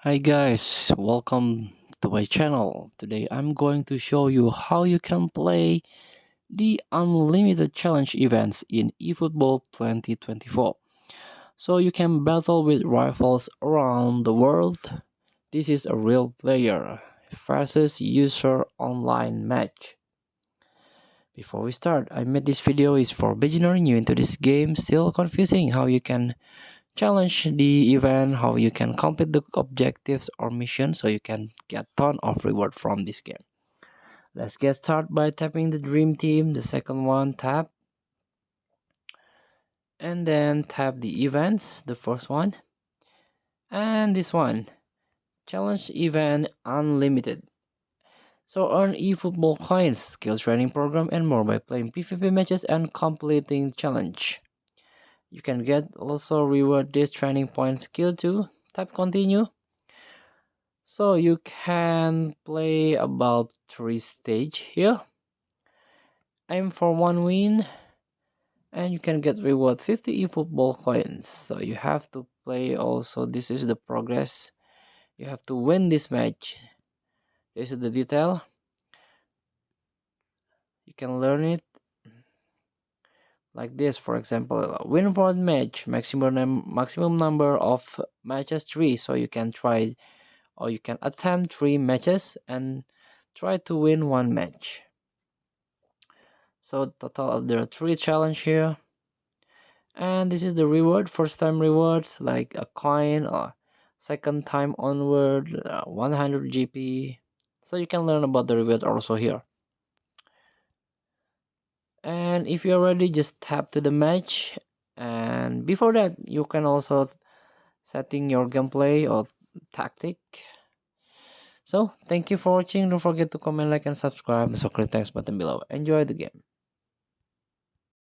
Hi guys, welcome to my channel. Today I'm going to show you how you can play the unlimited challenge events in eFootball 2024. So you can battle with rivals around the world. This is a real player versus user online match. Before we start, I made this video is for beginner new into this game, still confusing how you can challenge the event, how you can complete the objectives or missions so you can get ton of reward from this game. Let's get started by tapping the dream team. The second one, tap, and then tap the events, the first one, and this one, challenge event unlimited. So earn eFootball coins, skill training program, and more by playing PvP matches and completing challenge. You can get also reward this training point skill too. Tap continue. So you can play about 3 stage here. Aim for 1 win and you can get reward 50 eFootball coins. So you have to play also, this is the progress. You have to win this match. This is the detail. You can learn it like this. For example, win for match, maximum number of matches 3. So you can try or you can attempt 3 matches and try to win 1 match. So total of there are 3 challenge here, and this is the reward. First time rewards like a coin, or second time onward 100 GP. So you can learn about the reward also here. And if you're ready, just tap to the match. And before that, you can also setting your gameplay or tactic. So thank you for watching. Don't forget to comment, like, and subscribe. So click thanks button below. Enjoy the game.